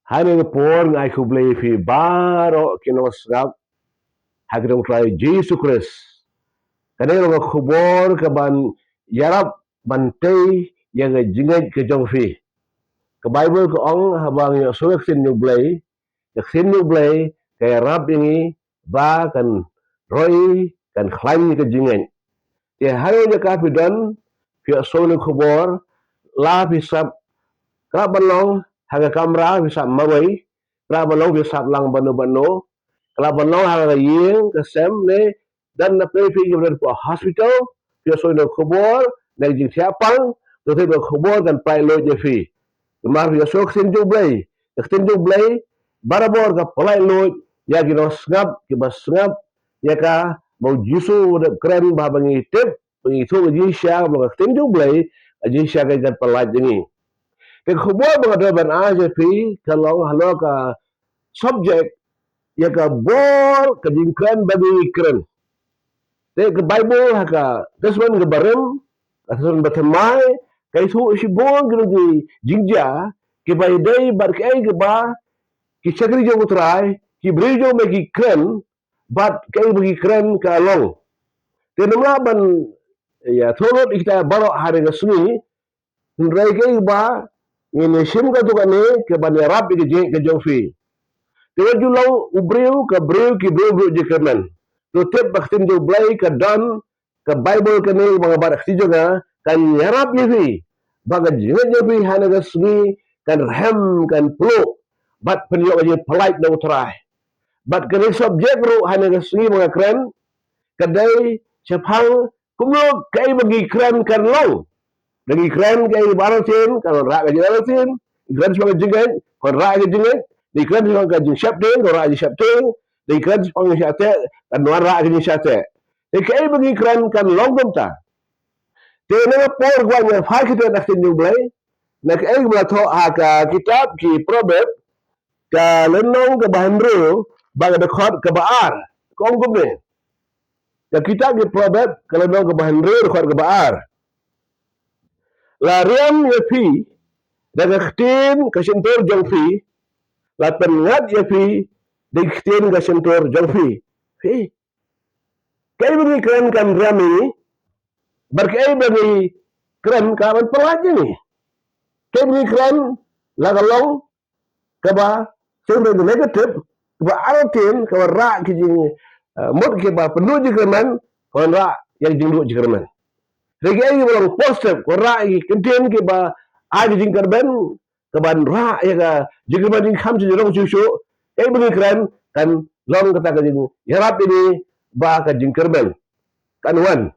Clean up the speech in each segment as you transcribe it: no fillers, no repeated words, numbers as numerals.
Hani por ngai kublei fi baro kinosgap hagdong try Jesus Christ. Kanero nga kubor ka ban yarap bantay yang jingay ke jong fi. Ke Bible ko ong habang yo suwek sin nyublay, sin nyublay kay rap ini ba kan roy kan klaim ke jingay. Ti hayo nya ka fi don fi solo kubor la fi sab Kra banong haga kamra bisa mawai, kra banong bisa lang bano-bano, kra banong haga ying kesem ne dan na pe fi gibran po hospital, fi so no khobor, na jing siapang, to te do khobor dan pai lo je fi. Ma fi so ksin ju blai, barabor ka palai lo ya gi no ngap ki bas ngap ya ka mau jisu de kren ba bangi tip, bangi so ji sya ba ksin ju blai, ji sya ka palai jengi. Kekhubuan mga ban aja fi kalau halo ka subject ya ka bor ka jingkran bagi kren. Te ke Bible haka kesman ke barem kesman batemai kai su isi bon gru di jingja ke bai dai bar kai ke ba ki chakri jo utrai ki bri jo me ki kren bat kai bagi kren ka long. Te namla ban ya thorot ikta baro hare ga sungi Nrai ke ba ini sim ka tu kane ke ban rap ke jong fi. Te julau ubreu ka breu ki breu je kemen. To tep baktin jo blai ka dan ka Bible kane mga barak si jonga kan yarap ye fi. Baga jinga je fi hana ga sgi kan hem kan plo bat penyo je polite na utrai. Bat kane subject ro hana ga sgi mga kren kadai sepang kumlo kai bagi kren kan long. Lagi keren kayak baratin, kalau rak aja baratin, keren sebagai jengen, kalau rak aja jengen, di keren sebagai jeng syapting, kalau rak aja syapting, di keren sebagai syate, kan luar rak aja syate. Di kayak bagi keren kan longgom ta. Di nama por gua nya far kita nak tinju belai, nak bela to ka kitab ki probab ka lenong ke bahan bro, baga dekot ke baar, konggom ni. Ka kitab ki probab ka lenong ke bahan bro dekot ke baar. La riam ye fi daga khtin ka shentor jong fi la pengat ye fi daga khtin ka shentor jong fi kai bagi keren kan rami berkai bagi keren ka ban pelaji ni kai bagi keren la galong ka ba sembra negatif ka ba aratin ka ba ra ki jing mot ke ba penuh je kereman kon ra yang jingdu je kereman Regi ai bolong positif ko ra i kentien ke ba ai jing karben ke ban ra ya ga jing ba jing kham je long chu chu ai bagi keren kan long kata ka jing yarap ini ba ka jing karben kan wan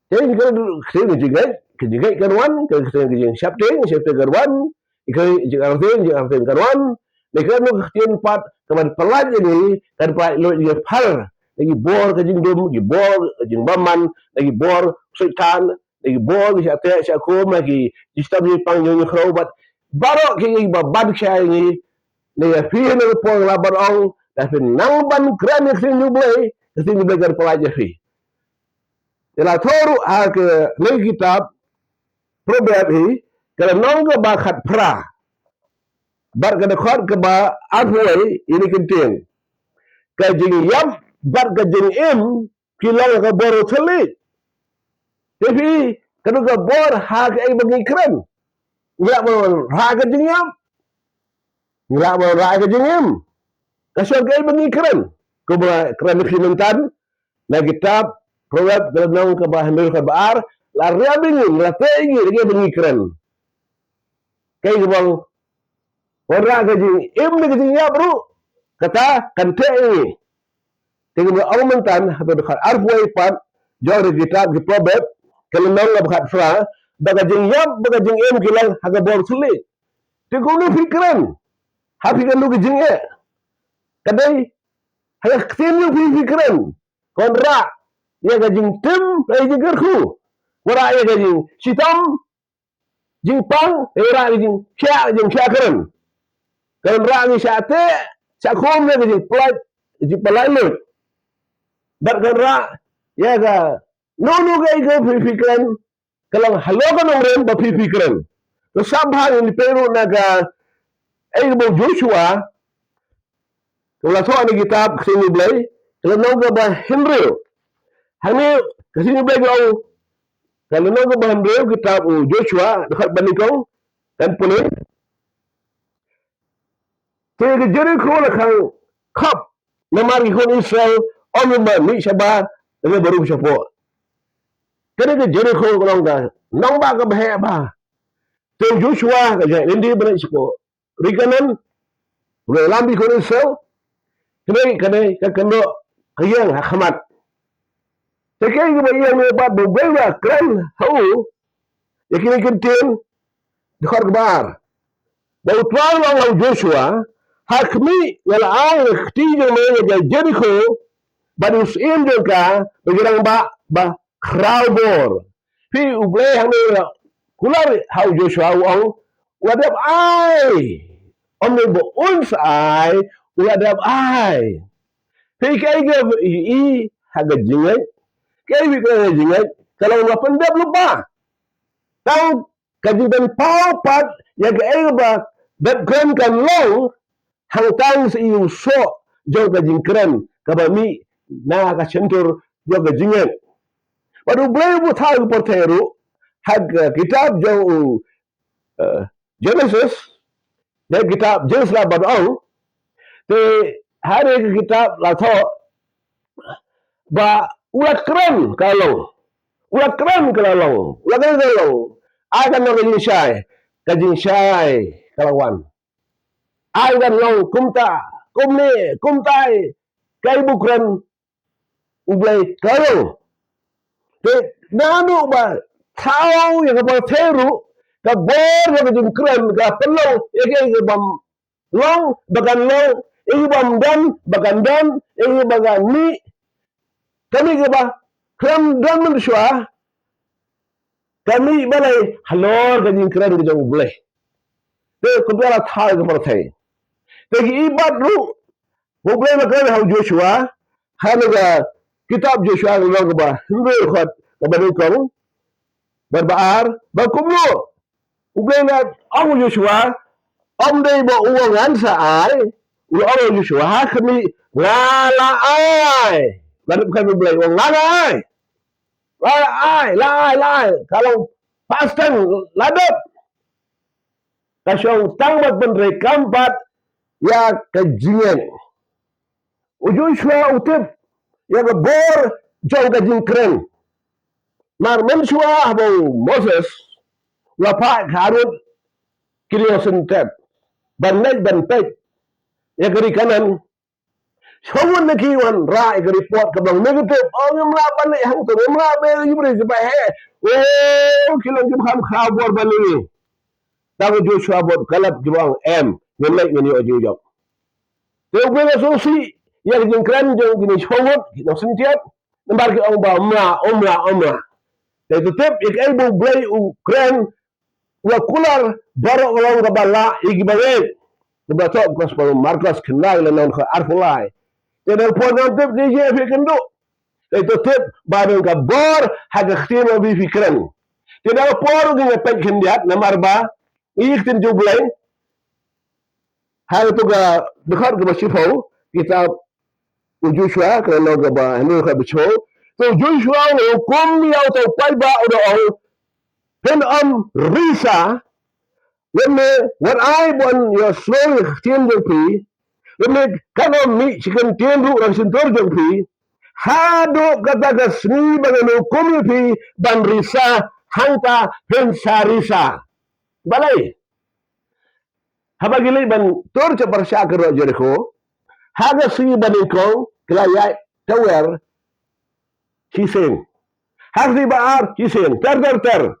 thế thì cái jing ai ke jing ai kan wan ke jing syap te kan wan ke jing artin kan wan ne kan no khien pat ke ban pelaj ini kan pa lo je phal lagi bor ke jing dum gi bor jing baman lagi bor sultan lagi bor siya te siya ko lagi sistem ni pang yung khrobat baro ki ba ban siya ni ne ya fi ne po la bar ong da fi nang ban kran sin ni blay gar pala fi ila thoru ha ke ne kitab proverb hi kala nong ga ba khat pra bar ga khot ga ba afway ini kintin ka jing yam bar ga jing im kilal ga boro thali Tapi kalau ke bor hak ai bagi keren. Nggak mau hak ke jengam. Nggak mau hak ke jengam. Kasih ai bagi keren. Ko keren implementan na kitab program dalam ke bahan ke baar la riabing la tegi lagi bagi keren. Kai ke bang ora ke jeng im ke jengam bro. Kata kan te ini. Tengok argumentan atau dekat arfway pat jauh kitab di proverb kalau nang bakat fra baga jeng yam baga jeng em kilang haga bor suli te ko no fikran ha fikran lu jeng e kadai haga ktin lu fikran kon ra ya ga jeng tim ai jeng ku wara ya ga jeng sitam jeng pang e ra jeng kya kran kan ra ni syate sa khom ne jeng plat jeng palai lu bar kan ra ya ga no ga fikran kalau halo kan orang ba fikran to sabha ni pero naga Bo Joshua, kalau soal ni kitab kesini belai, kalau nak bah Henry, hani kesini belai kau, kalau nak bah Henry kitab Joshua dekat Banikau dan Pulau, jadi Jericho lah kau kap, nama ikon Israel, orang ni siapa, ini baru siapa. Kena ke Jericho kalau dah, nampak ke bahaya bah. So Joshua kerja, ini benar siapa. Rikanan, boleh lambi ikon Israel. Kena kayang hakmat. Sekali ke yang dapat berbeza keren tahu, yakin kentin dekat kebar. Baru tuan orang Joshua, hakmi wala ay ketiga mereka Jericho, baru sim juga bergerang ba crowdor. Pi ubleh hang kular hau Joshua ang wadap ay. Om bo uns ay wadap ay. Pi kay i haga jingai. Kay wi kay jingai kalau la pendap lupa. Tahu kajiban paupat ya kay ba dat kan long hang tang sa iyo so jo kajing keren kabami na ka sentur jo kajingen. Baru boleh buat hal porteru hag kitab jo Genesis dan kitab Genesis lah badang te hari kitab lah tho ba ulat keren kalau ulat keren kalau akan nak kajing syai kalawan akan long kumtai kai bukran ublay kalau te nanu ba tao yang apa teru ka bor yang kajing keren ka pelong ke bam long bagan long bam dan bagan ni kami ke ba kram dan manusia kami balai halor kajing keren ke jauh boleh te kumpara thal ke perthai te ibat ru boleh makan hau Joshua hanaga kitab Joshua lo ke ba hindu khat ke banu kau berbaar berkumlo boleh hau Joshua om dei bo uangan sa ai ulo Joshua kami la ai lalu kami boleh uang la ai kalau pastan ladap kasyong tangbat benre kampat ya kajingan Joshua utip ya bor jauh kajing keren mar mensua bo Moses lapak Harun kiri sentet ban ya kiri kanan Someone na kiwan ra report ka bang negative yung mga balik hang to mga bel ibre ba he kilong kim kham khabor bani tawo Joshua bot kalap jibang ngelai ngeni ojo job te ubela so si ya jing kran jong gini showot no sintiat nambar ki ong ba umra te tetep ik elbo blay kran wa kular baro olong ka bala igibare Diba to gospel Marcos kinai la non ka arfulai Jadi program tip ni je fikendo. Itu tip barang ka bor haga khtima bi fikran. Tidak por gi ngepet kendiat namar ba iktin jublay hal tu ga dekat ke masifau kita Joshua kalau ga ba hanu ka bicho. So Joshua hukum ni au tau pai ba o pen risa when I bon your slow khtim pi Ini kalau mi chicken tiendu orang sentor jengpi, hado kata kesni bagaimana komipi dan risa hangta pensarisa. Balai, haba gili ban tor cepar syakir Jericho, haga si banikong kelaya tower chiseng, harus baar chiseng ter,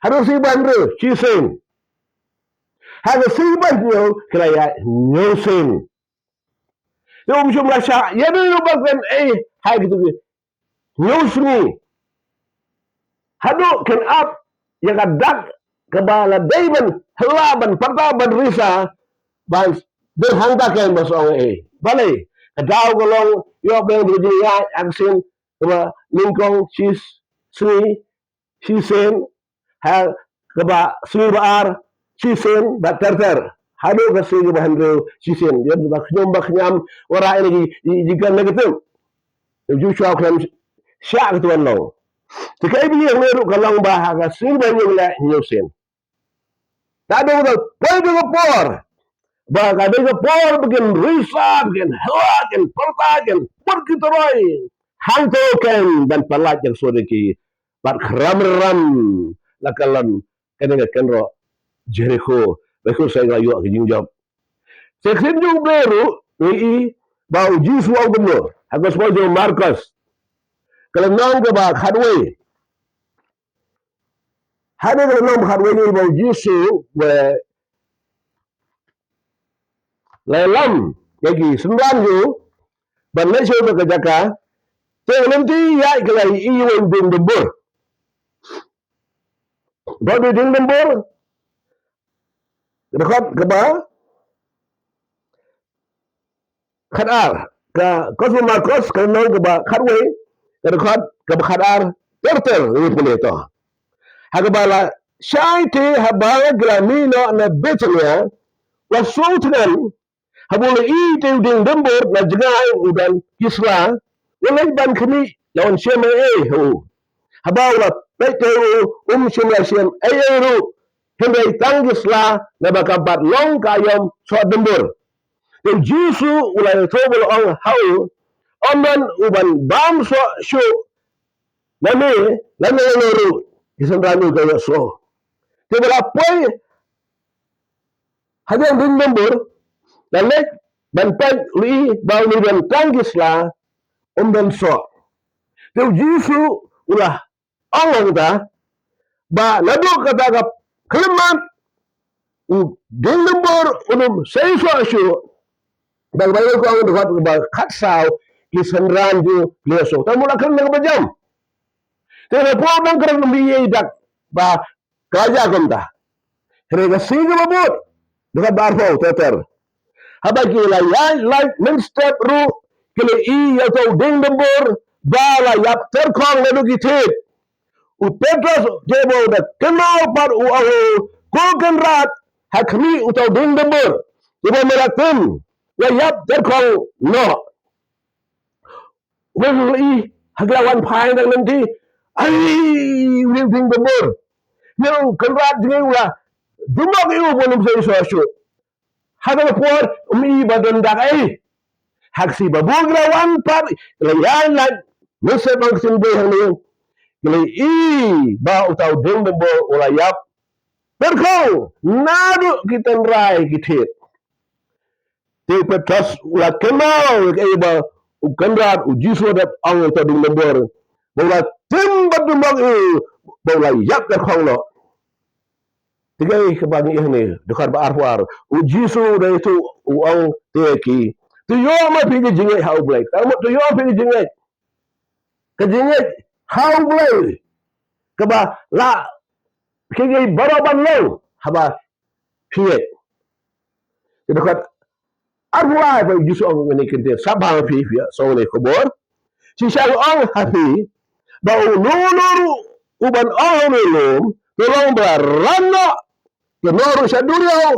harus si bandre chiseng. Haga sibat nyo kelaya nyoseng. Yung jumlah siya, yan yung bagan hay gitu. Nyoseng. Hado ken up yang kadak kebala dayban halaban pertaban risa ban berhangta ken basong Balay, kadaw golong yo beng berjaya aksin keba lingkong sisen ha keba sni baar Cisen bat ter hado kasi ke bahandro sisen dia baknyam ora ini jika negatif Joshua kan syak tuan long tikai bi yang meru kalong bahaga sin banyu la nyosen tado do poi do por baga de por bikin risa bikin hawa bikin porta bikin perkitoroi hanto kan dan palat yang sodeki bat ram lakalan kenega kenro Jericho beku saya gayu ke jingjab seksin jung beru ni bau jisu au beno agos bojo Marcos kalau nang ke ba hadwe hada kalau nang hadwe ni bau jisu we lelam lagi sembilan ju ban le so ke jaka te nanti ya kelai iwan ding dembur bodo ding dembur dekat ke ba khadar ka kos Marcos kalau nang ke ba hadwe dekat ke khadar terter ni pun itu Hagbala shaite habaya gramino na betanya wasutnan habula ite ding dembor na jngai udan kisra walai ban kami lawan shema ho habala pete shema shem ayeru hindai tangisla na bakabat long kayam so dembor dan jisu ulai tobol on hau oman uban bam so shu name lalu isan rami kaya so Teberapoy hanya ding dembur lalek ban pag li bau ni dan tanggisla dan so tu jisu ulah Allah ta ba nadu kata ka kelman ding dembur sei so syu bag bayo ko ang dekat ba khatsaw kisan ranju leso ta mula kan nang bajam te po bang kerang biye dak ba kaja konta Rega sige mabut dekat barfo teter haba kila lai men step ru kile I atau ding dembur bala yap terkong ledu kitit u petros jebo da kenal par u ahu koken rat hakmi utau ding dembur ibo melatim ya yap terkong no wen I haglawan pai nang nanti ai ding dembur Nang kenrat dengan ulah Dumak iu pun bisa isu. Hada por umi badan dakai. Haksi babu grawan par layan lan nuse bang simbo hang ni. I ba utau deng bo ulayap. Berkau nadu kita rai kitit. Ti petas ulah kenal ke ba ukandrat ujisu dat ang utau deng bo. Bola timbat dumak iu bola yak berkau lo. Tigai kebangi ini dekat arwar ujisu dari itu uang teki tu yo ma pergi jingai hau blai kamu tu yo pergi jingai ke jingai hau blai ke ba la kegi baraban lo haba piye dekat arwar ba ujisu ang ini kente sabang pi so ni kobor si syang ang hafi ba ululu uban ang ulum tolong berana Kenoro sa duriyaw,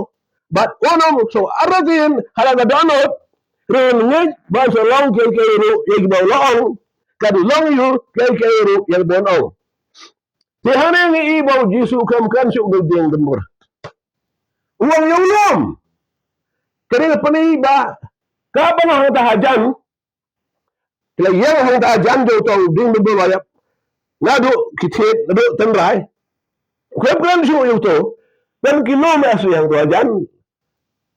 bat onong so aratin halaga donot, rin ngit ba sa long kay kairo yagbaw loong, kad long yu kay kairo yagbonong. Tihaneng iibaw jisu kam kan sa ugding dembur. Uwang yung lom. Kaya paniba, kabang ang tahajan, kilayang ang tahajan daw tong ding dembur wayap, nado kitit, nado tandray, kaya kan sa yung to, dan kilo masuk yang tu ajan,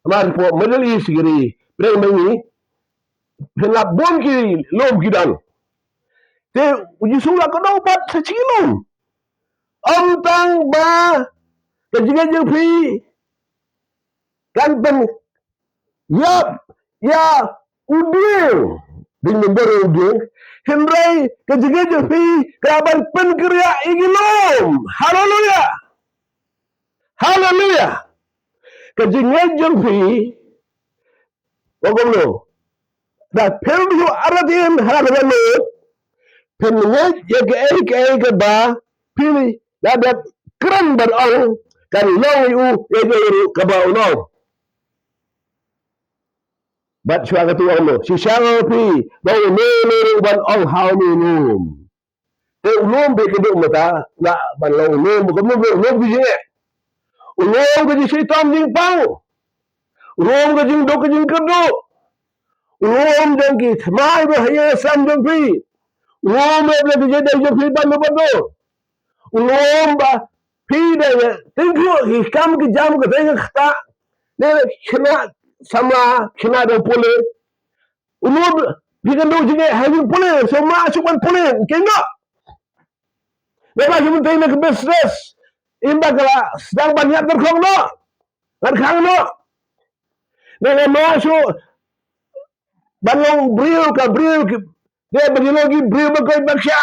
amar po Middle East kiri, premengi, hendak bom kiri, lom kidan. Te uji sulah kau dapat secilom. Tang ba, kejiga jepi, kan pen, ya uding, dengan baru uding, hendak kejiga jepi, kapan pen kerja igilom, haleluya. Haleluya. Kajingay jumpi. Wagong lo. Da peldu aratin halaga lo. Penungay yag ba. Pili. Da kran bar ang. Kan long yu yag ka ba unong. Bat chua ka tu mo. Si siang pi. Bau ne ban ong hao ni num. Te ulum be ke do mata. Na ban long num ko mo ulum bi je. Ulum ke ji tom jing pang. Ulum ke jing do ke jing kedo. Ulum dang ki mai be haye sam dang pi. Ulum be ke je dang je pi ban ban do. Ulum ba pi de tingku hi kam ke jam ke dang khata. Ne khina sama khina do pole. Ulum bikin do jing having pole. So ma chupan pole. Kenga. Memang kita tahu nak business. Imba kala sedang banyak terkong no. Terkong no. Nene masuk balong bril ke dia bagi lagi bril bagai baksya.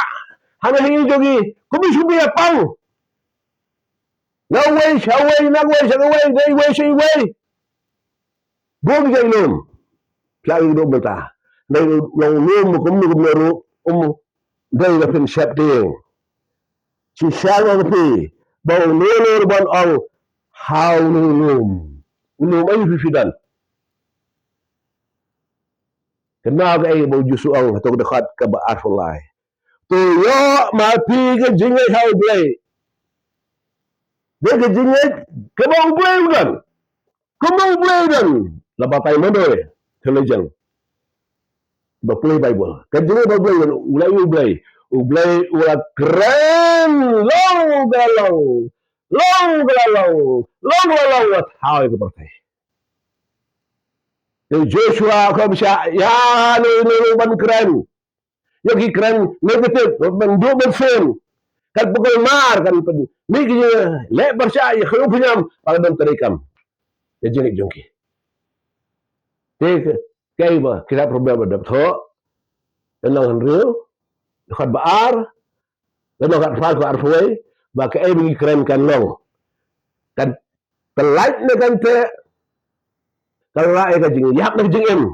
Hanya ini jogi. Kubi apang. No way, day way, say way. Buang jay lum. Lagi do beta. Dai long lum kum meru dai la fin sep ding. Si sang pi. Bau nene ban ong how lum. Ulum ay fifidan. Kenal ke ai bau jusu ang atau dekat ke arfulai. Tu yo mati ke jingai how blay. Dia ke jingai ke bau blay bukan. Ke bau blay dan. Labatai mana television. Berplay Bible. Ke jingai bau blay dan ulai. Ublay ulat keren. Long galang. Wat how ke partai. Joshua kau bisa ya ni ban keren. Yogi keren negatif ban film. Kan pukul mar kan ni kini le bersya ya khulu punyam pada dan terikam. Ya jenik jongki. Te kai ba kita problem ada tho. Tenang henril. Dekat baar. Dan dekat fal ko arfoi ba kai bagi keren kan long. Kan telait ne kan te kalau rai ka jing yak na jing em.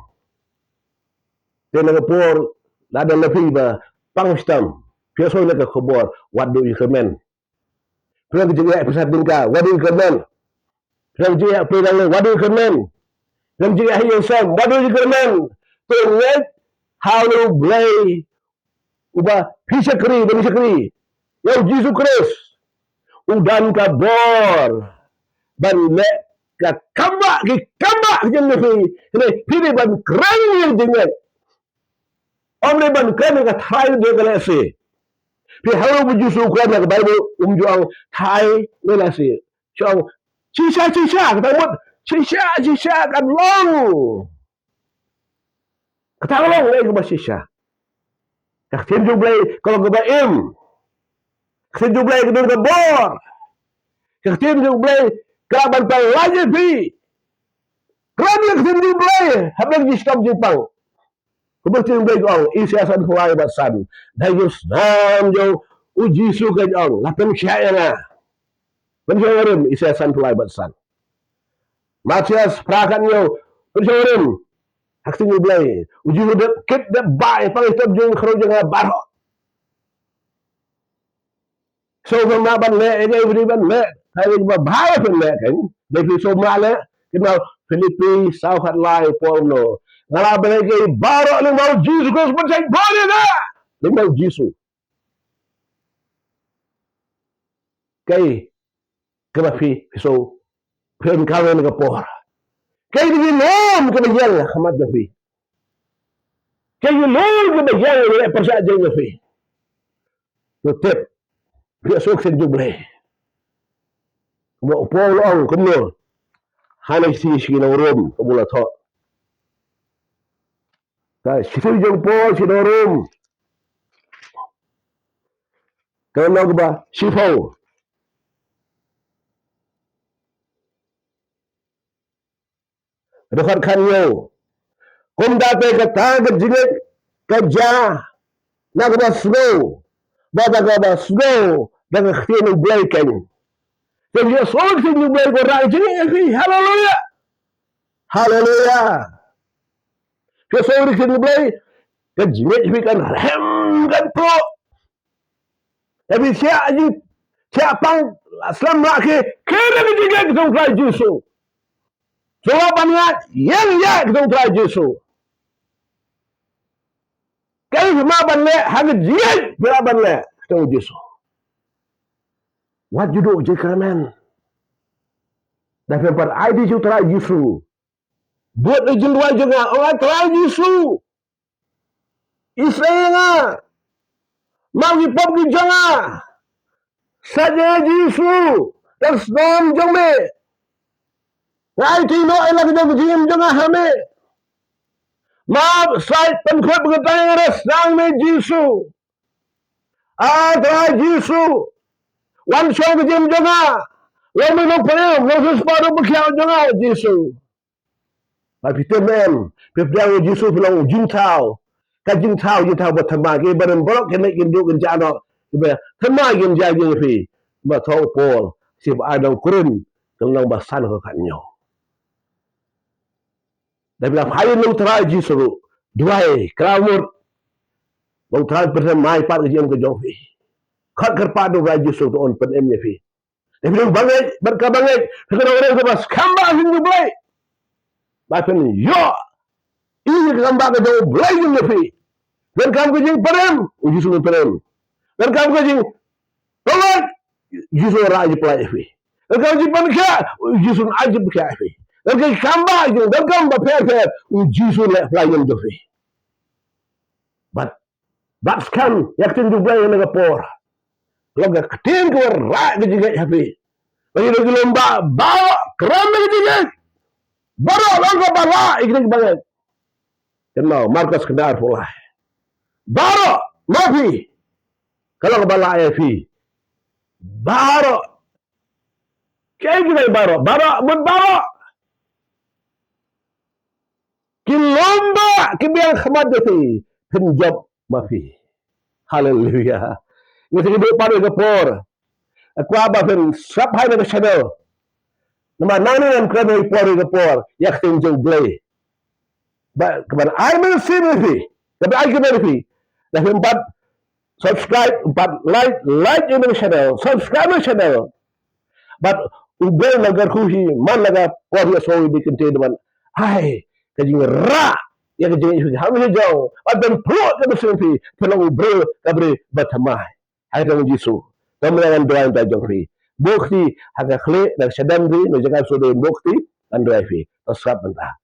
Te na por la dan na fi ba pangstam. Pieso na ka khobor what do you recommend? Pernah jing episode din ka what do you recommend? Pernah jing what do you recommend? Pernah jing hiyo sam what do you recommend? To let how to play uba pisakri bani sakri. Yo Jesus Christ. Udan ka bor. Ban le ka kamba jeng fi. Ini pili ban keren yang jengat. Omne ban keren ka thai de ka se. Pi halu bu jusu ko na Bible juang thai ne la se. Chong chi sha ka mot chi sha kan long. Ka long le ka chi sha. Ka tin ju blai kalau ka ba im. Ka tin ju blai ka ka bor. Ka tin ju blai ka ban pa laje pi. Kran ka tin ju blai habang di stop Jepang. Kebetulan baik orang isiasan fulai basan. Dayus nam jo uji suka jong. Lapan syaya na. Penjawaran isiasan fulai basan. Matias prakan yo. Penjawaran. Haksin yo blay. Uji udah kit dah bay. Pangitap jong kero jong baro. So kemaban le. Ega iberiban le. Kaya ba bahay pun le kan. Dari Somalia. Kenal Filipi. South Hatlay. Porno. Ngalaban kay baro ng mau Jesus Christ pansay bari na. Ng mau Jesus. Kay kemafi so pen kawen ng por. Kay di lom kebayang hamat nafi. Kay lom kebayang ni persa jeng nafi. Tetep besok sen juble. Mo polong kumno. Hanay si sinorom kumula to. Kay sisul jeng pol sinorom. Kaya ba sifaw. Dekat kanyo. Kung dati katagad jinig kadya nagbasgo. Bata ka basgo. Nagkaktin ng blaken. Kaya siya solid sa inyong blaken ko rin. Jinig. Hallelujah. Hallelujah. Kaya solid sa inyong blaken. Kaya jinig kan rem kan po. Tapi siya pang aslam laki. Kaya nagigigig sa Christ Jesus. Jawaban nga, yan ya kitong try Jesu. Kaya sumaban le, hagad yan, piraban le, kitong Jesu. What you do, Jekaraman? Dahil par ay di siya try Jesu. Buat na jilwa dyan nga, o try Jesu. Israel nga, magipag di dyan nga. Sadya Jesu, tas nom dyan me. Ngay tino ay lagi dyan dyan dyan nga hame. Sait pangkot pagkatang res nang me Jesu. Try Jesu. Wan siyang ka dyan dyan nga. Lalu may nagpalim, Moses pa rin magkyaw dyan nga, Jesu. Pagpitin men, pipiyang Jesu bilang Jintao. Ka Jintao ba tamagi, badan borok kena kindu kenjano. Tamagi kenjano fi. Ba tau pol, si ba adang kurun, kang basan ko kanyo. Dahil bilang hayin ng tara Jesu, duway, kramur, ng tara persen may par kajiyam kajong fi. Kat karpado ka Jesu doon pan emnya fi. Dahil bilang bangay, berkabangay, sekarang sa bas, kamba hindu blay. Bahkan yo, ini kamba ka daw blay yung fi. Dan kamu kajing parem, Jesu ng parem. Dan kamu kajing tolak, Jesu raja pelai fi. Dan kamu kajing panika, Jesu aja pelai fi. Dan kamu kamba, dan kamu berper, Jesu le pelai yung fi. But kan yakin juga yang nagapor. Laga ketin ko ra kajing fi. Bagi lagi lomba, bawa keram kajing. Baru laga bala ikut banget. Kenal Markus kedar pula. Baru mafi. Kalau kebala fi. Baru. Kayak gimana baru? Baru. Kilomba kibiyang khamad fi. Penjab mafi. Haleluya. Ngisi hidup pada kapor. Aku abah fin sap hai na channel. Nama nani nan krano ipori kapor. Yak tinjong blay. Ba kaban ay man fi. Tapi ay kaban fi. Dahil 4 subscribe, 4 like yung channel, subscribe yung channel. But ubay nagarkuhi man naga korya so bikin naman ay kajing ra ya kajing ifi hami jaw at ben pro ka besimpi pelang ubay kabri batamay ay kang Jesu kamera doan ta jongfi bukti haga khle nag sadamri no jaga so de bukti andai fi tasab banta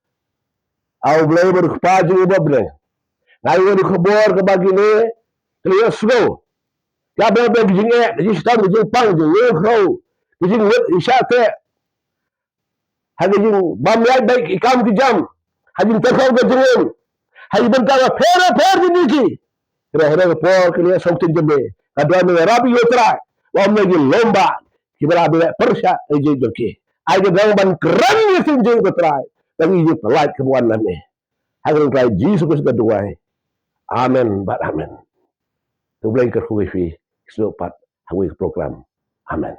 aw blay ber paji ubable ngay woni khobor ka bagine Let's go. Kabe be bijing ji stam ji pang ji ye kro. Bijing wet isha te. Hagi jing bam yai bai ikam ki jam. Hagi takau ga jeng. Hagi banta ga fer ji niki. Hera por ke liya sautin jembe. Kadwa me rabi yotra. Wa me ji lomba. Kibara be persha eje joki. Ai ga dang ban kran ni sin ji ko trai. Bagi ji polite ke buan lame. Hagi trai Jesus ko duai. Amen, but amen. Tu boleh kerhui fi selopat hawi program. Amen.